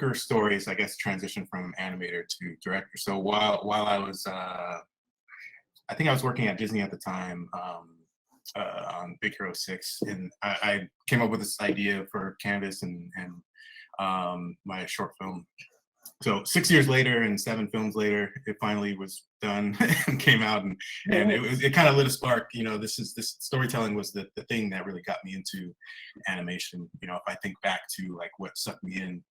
quicker stories, I guess, transition from animator to director. So while I was, I think I was working at Disney at the time, on Big Hero 6, and I came up with this idea for Canvas and my short film. So 6 years later and 7 films later, it finally was done and came out, and it kind of lit a spark. You know, this storytelling was the thing that really got me into animation. You know, if I think back to like what sucked me in,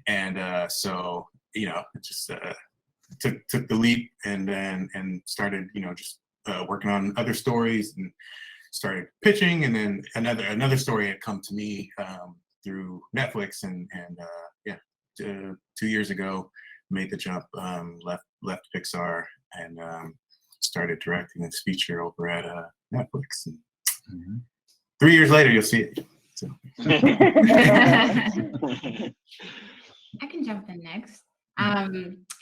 and so you know, just took the leap and started, you know, just working on other stories and started pitching, and then another story had come to me through Netflix, and 2 years ago made the jump, left Pixar, and started directing this feature over at Netflix. And 3 years later, you'll see it. So. I can jump in next.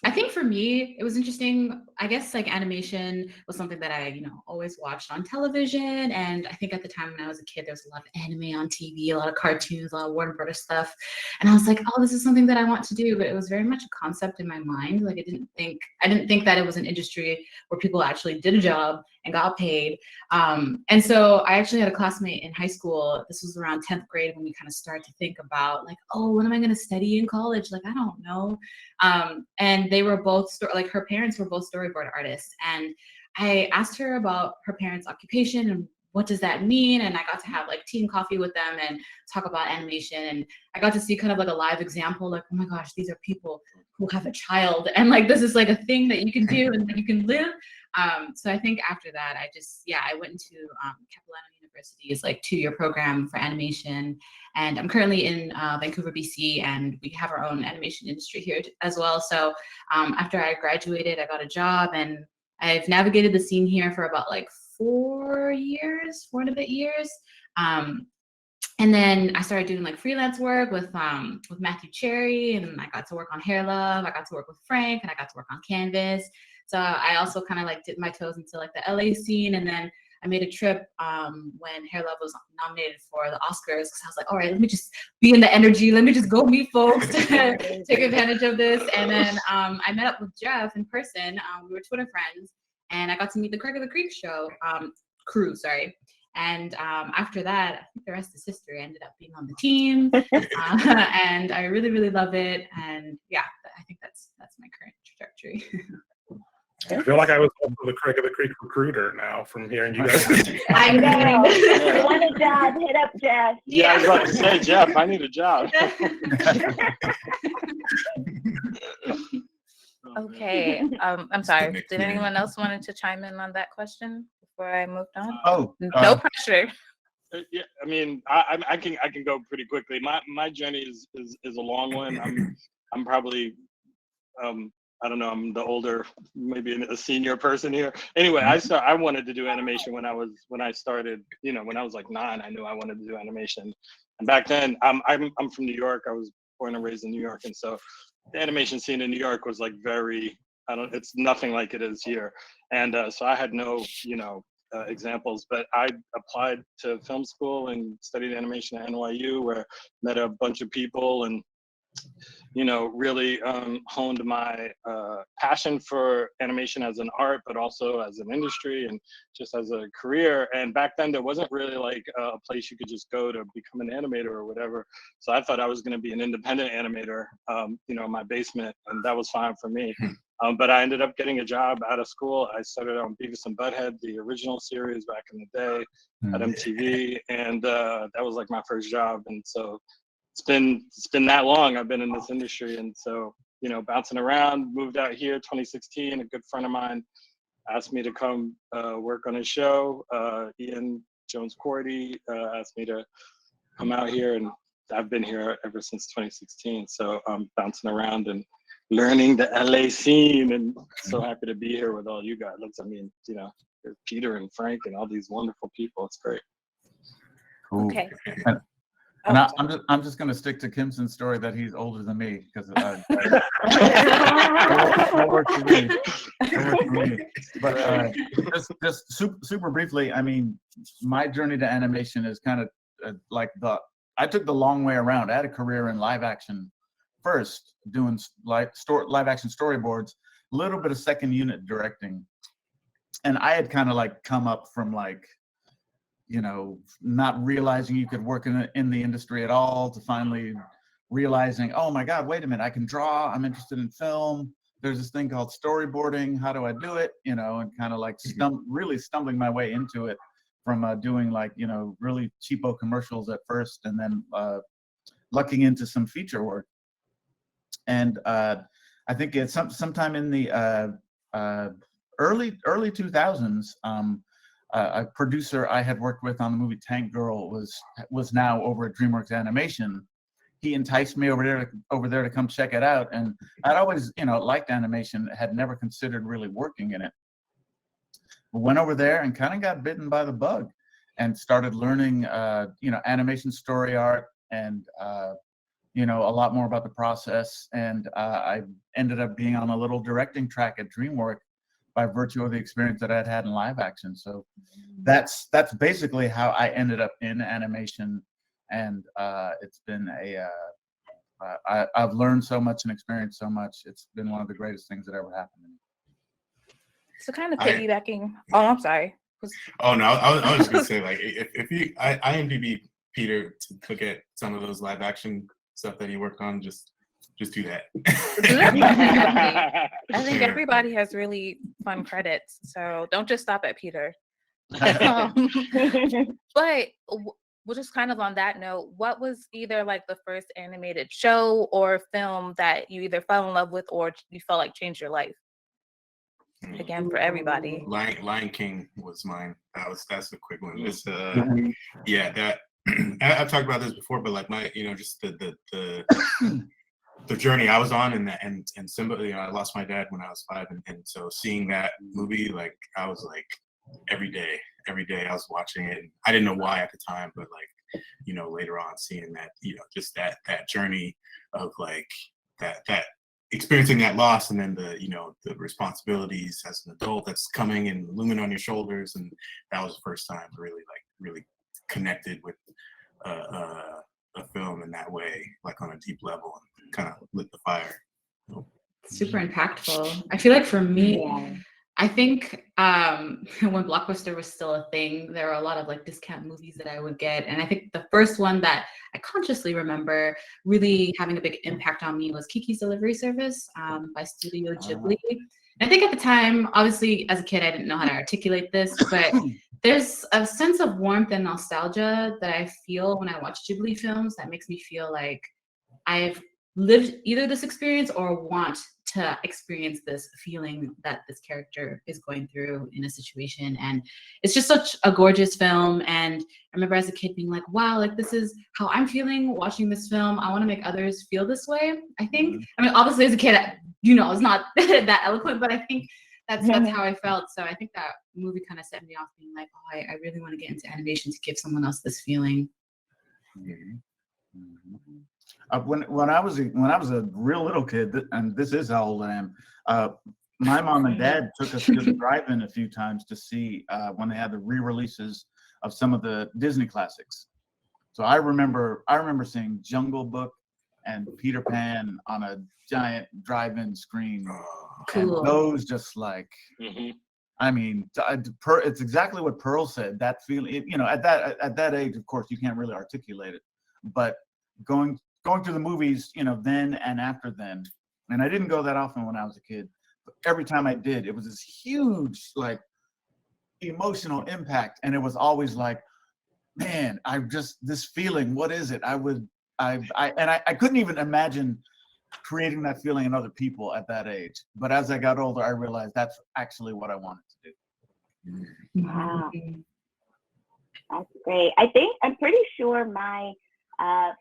I think for me, it was interesting. I guess like animation was something that I, you know, always watched on television. And I think at the time when I was a kid, there was a lot of anime on TV, a lot of cartoons, a lot of Warner Brothers stuff. And I was like, oh, this is something that I want to do. But it was very much a concept in my mind. Like I didn't think that it was an industry where people actually did a job and got paid. And so I actually had a classmate in high school. This was around 10th grade when we kind of started to think about like, oh, what am I going to study in college? Like, I don't know. And they were both her parents were both storyboard artists. And I asked her about her parents' occupation and what does that mean? And I got to have like tea and coffee with them and talk about animation. And I got to see kind of like a live example, like, oh my gosh, these are people who have a child. And like, this is like a thing that you can do and that you can live. So I think after that, I went into Capilano University's like 2-year program for animation. And I'm currently in Vancouver, BC, and we have our own animation industry here as well. So after I graduated, I got a job, and I've navigated the scene here for about like 4 and a bit years. And then I started doing like freelance work with Matthew Cherry, and I got to work on Hair Love. I got to work with Frank, and I got to work on Canvas. So I also kind of like dipped my toes into like the LA scene, and then I made a trip when Hair Love was nominated for the Oscars, because I was like, all right, let me just be in the energy. Let me just go meet folks, take advantage of this. And then I met up with Jeff in person. We were Twitter friends, and I got to meet the Craig of the Creek crew. And after that, I think the rest is history. I ended up being on the team, and I really, really love it. And yeah, I think that's my current trajectory. I feel like I was also the Craig of the Creek recruiter now from hearing you guys. I know. You want a job? Hit up Jeff. Yeah, I was about to say, Jeff, I need a job. Okay. I'm sorry. Did anyone else wanted to chime in on that question before I moved on? Oh, no pressure. Yeah, I mean, I can go pretty quickly. My journey is a long one. I'm probably I don't know, I'm the older, maybe a senior person here. Anyway, I wanted to do animation when I started, you know, when I was like 9, I knew I wanted to do animation. And back then, I'm from New York. I was born and raised in New York. And so the animation scene in New York was like it's nothing like it is here. And so I had no, you know, examples, but I applied to film school and studied animation at NYU, where I met a bunch of people and, you know, really honed my passion for animation as an art, but also as an industry and just as a career. And back then there wasn't really like a place you could just go to become an animator or whatever. So I thought I was going to be an independent animator, you know, in my basement, and that was fine for me. But I ended up getting a job out of school. I started on Beavis and Butthead, the original series back in the day at MTV, and that was like my first job. And so it's been that long I've been in this industry. And so, you know, bouncing around, moved out here 2016. A good friend of mine asked me to come work on his show. Ian Jones-Cordy asked me to come out here, and I've been here ever since 2016. So I'm bouncing around and learning the LA scene, and so happy to be here with all you guys. I mean, you know, Peter and Frank and all these wonderful people. It's great. Cool. Okay. And I'm just going to stick to Kimson's story that he's older than me, because that works for me. That works for me. But just super briefly, I mean, my journey to animation is kind of like I took the long way around. I had a career in live action first doing live action storyboards, a little bit of second unit directing. And I had kind of like come up from like, you know, not realizing you could work in the industry at all to finally realizing, oh my God, wait a minute, I can draw, I'm interested in film. There's this thing called storyboarding. How do I do it? You know, and kind of like really stumbling my way into it from doing like, you know, really cheapo commercials at first, and then lucking into some feature work. And I think it's sometime in the early 2000s, a producer I had worked with on the movie Tank Girl was now over at DreamWorks Animation. He enticed me over there to come check it out, and I'd always, you know, liked animation, had never considered really working in it. But went over there and kind of got bitten by the bug, and started learning, you know, animation story art, and you know, a lot more about the process. And I ended up being on a little directing track at DreamWorks by virtue of the experience that I'd had in live action. So that's basically how I ended up in animation. And it's been I've learned so much and experienced so much. It's been one of the greatest things that ever happened to me. So kind of piggybacking. Oh, I'm sorry. Oh no, I was just gonna say, like, if you IMDb Peter to look at some of those live action stuff that he worked on, just do that. I think everybody has really fun credits, so don't just stop at Peter. But we're just kind of on that note, what was either like the first animated show or film that you either fell in love with or you felt like changed your life? Again, for everybody. Lion King was mine. That's a quick one. It's yeah, that I've talked about this before, but like my, you know, just the journey I was on, and Simba, you know, I lost my dad when I was 5, and so seeing that movie, like, I was like every day I was watching it. And I didn't know why at the time, but like, you know, later on seeing that, you know, just that journey of like that experiencing that loss, and then the, you know, the responsibilities as an adult that's coming and looming on your shoulders. And that was the first time really connected with a film in that way, like on a deep level, and kind of lit the fire. Super impactful. I feel like for me, I think when Blockbuster was still a thing, there were a lot of like discount movies that I would get. And I think the first one that I consciously remember really having a big impact on me was Kiki's Delivery Service by Studio Ghibli. And I think at the time, obviously as a kid, I didn't know how to articulate this, but there's a sense of warmth and nostalgia that I feel when I watch Ghibli films that makes me feel like I've lived either this experience or want to experience this feeling that this character is going through in a situation. And it's just such a gorgeous film. And I remember as a kid being like, wow, like this is how I'm feeling watching this film. I want to make others feel this way. I think, I mean, obviously as a kid, you know, it's not that eloquent, but I think that's how I felt. So I think that movie kind of set me off being like, oh, I really want to get into animation to give someone else this feeling. When I was a real little kid, and this is how old I am, my mom and dad took us to the drive-in a few times to see when they had the re-releases of some of the Disney classics. So I remember seeing Jungle Book and Peter Pan on a giant drive-in screen. Cool. And those just like, I mean, it's exactly what Pearl said. That feeling, you know, at that age, of course, you can't really articulate it, but going to the movies, you know, then and after then, and I didn't go that often when I was a kid, but every time I did, it was this huge, like, emotional impact, and it was always like, man, this feeling, what is it? I couldn't even imagine creating that feeling in other people at that age. But as I got older, I realized that's actually what I wanted to do. Wow. That's great. I'm pretty sure my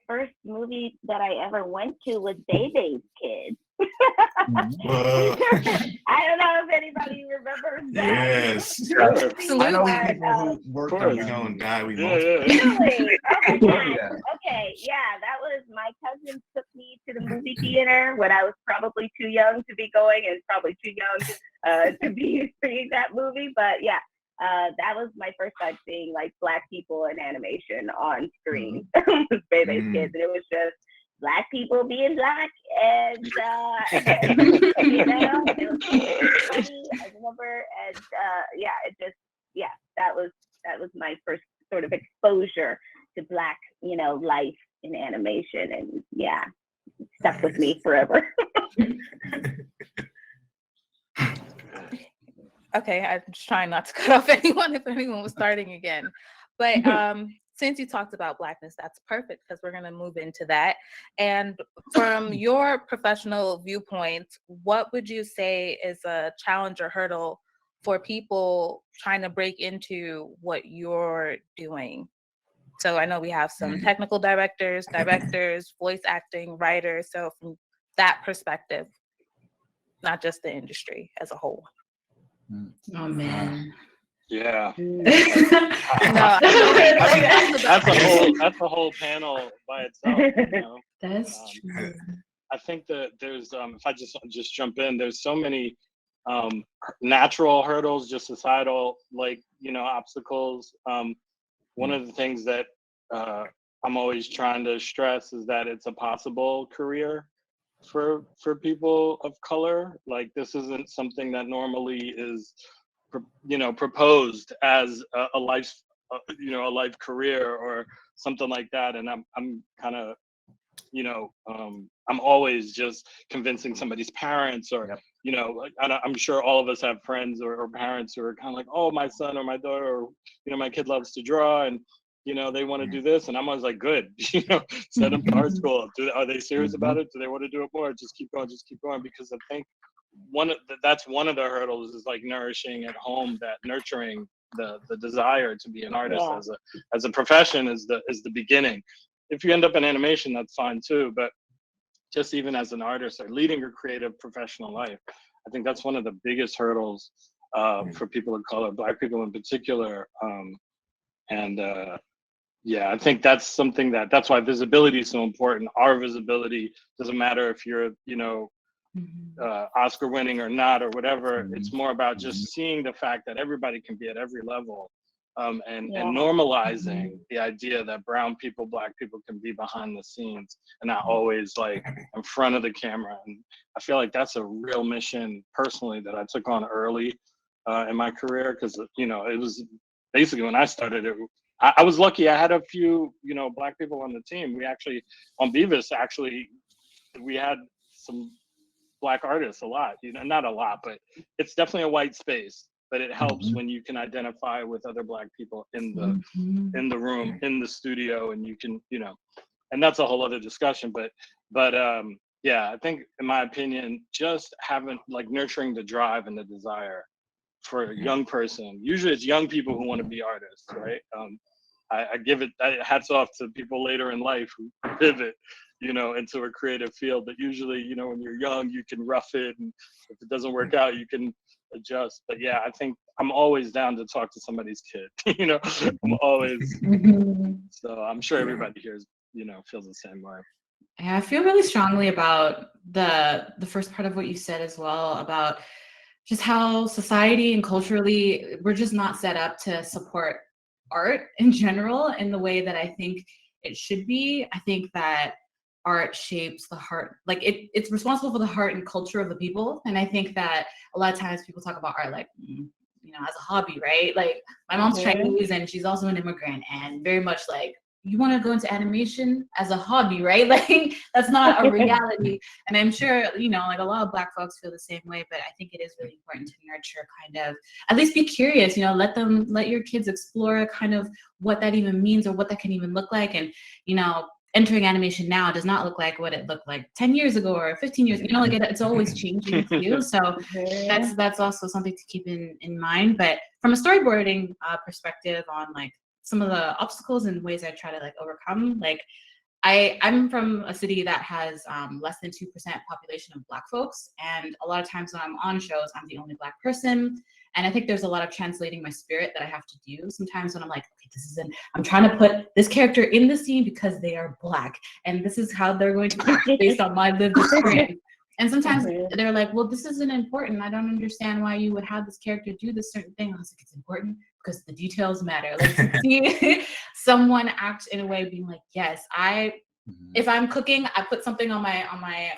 first movie that I ever went to was Bebe's Kids. I don't know if anybody remembers that. Yes. I know people who worked on We know and die. We Really? Oh my God. Okay, yeah, that was, my cousin took me to the movie theater when I was probably too young to be going and probably too young to be seeing that movie. But yeah, that was my first time seeing like Black people in animation on screen. Bebe's Kids, and it was just Black people being Black, and you know, it was funny. I remember, and that was my first sort of exposure to Black, you know, life in animation, and yeah, it stuck with me forever. Okay, I'm just trying not to cut off anyone if anyone was starting again. But since you talked about Blackness, that's perfect because we're going to move into that. And from your professional viewpoint, what would you say is a challenge or hurdle for people trying to break into what you're doing? So I know we have some technical directors, voice acting, writers. So from that perspective, not just the industry as a whole. Oh man. Yeah. No, that's a whole panel by itself. You know? That's true. I think that there's if I just jump in, there's so many natural hurdles, just societal, like, you know, obstacles. One of the things that I'm always trying to stress is that it's a possible career for people of color. Like, this isn't something that normally is, you know, proposed as a life, you know, a life career or something like that. And I'm kind of, you know, I'm always just convincing somebody's parents or, you know, like, I'm sure all of us have friends or parents who are kind of like, oh, my son or my daughter, or, you know, my kid loves to draw and, you know, they want to do this. And I'm always like, good, you know, send them to art school. Are they serious about it? Do they want to do it more? Just keep going. Because I think that's one of the hurdles is like nourishing at home, that nurturing the desire to be an artist as a profession is the beginning. If you end up in animation, that's fine too. But just even as an artist or leading a creative professional life, I think that's one of the biggest hurdles for people of color, Black people in particular. Yeah, I think that's something that's why visibility is so important. Our visibility doesn't matter if you're, you know, Oscar winning or not or whatever. It's more about just seeing the fact that everybody can be at every level, and normalizing the idea that brown people, Black people can be behind the scenes and not always like in front of the camera. And I feel like that's a real mission personally that I took on early in my career, because, you know, it was basically when I started it, I was lucky. I had a few, you know, Black people on the team. We actually, on Beavis, we had some Black artists, a lot, you know, not a lot, but it's definitely a white space. But it helps when you can identify with other Black people in the room, in the studio, and you can, you know, and that's a whole other discussion. But yeah, I think, in my opinion, just having, like, nurturing the drive and the desire for a young person. Usually it's young people who want to be artists, right? I give it hats off to people later in life who pivot, you know, into a creative field. But usually, you know, when you're young, you can rough it, and if it doesn't work out, you can adjust. But yeah, I think I'm always down to talk to somebody's kid. You know, I'm always. So I'm sure everybody here is, you know, feels the same way. Yeah, I feel really strongly about the first part of what you said as well, about just how society and culturally we're just not set up to support art in general in the way that I think it should be. I think that art shapes the heart, like it's responsible for the heart and culture of the people. And I think that a lot of times people talk about art like, you know, as a hobby, right? Like, my mom's Chinese and she's also an immigrant, and very much like, you want to go into animation as a hobby, right? Like, that's not a reality. And I'm sure, you know, like, a lot of Black folks feel the same way, but I think it is really important to nurture, kind of, at least be curious, you know, let your kids explore kind of what that even means or what that can even look like. And, you know, entering animation now does not look like what it looked like 10 years ago or 15 years, you know, like it's always changing too. So that's also something to keep in mind. But from a storyboarding perspective on like some of the obstacles and ways I try to like overcome, like I'm from a city that has less than 2% population of Black folks. And a lot of times when I'm on shows, I'm the only Black person. And I think there's a lot of translating my spirit that I have to do sometimes when I'm like, okay, I'm trying to put this character in the scene because they are Black. And this is how they're going to act based on my lived experience. And sometimes they're like, well, this isn't important. I don't understand why you would have this character do this certain thing. I was like, it's important because the details matter. Like, to see someone act in a way being like, yes, I Mhm. If I'm cooking, I put something on my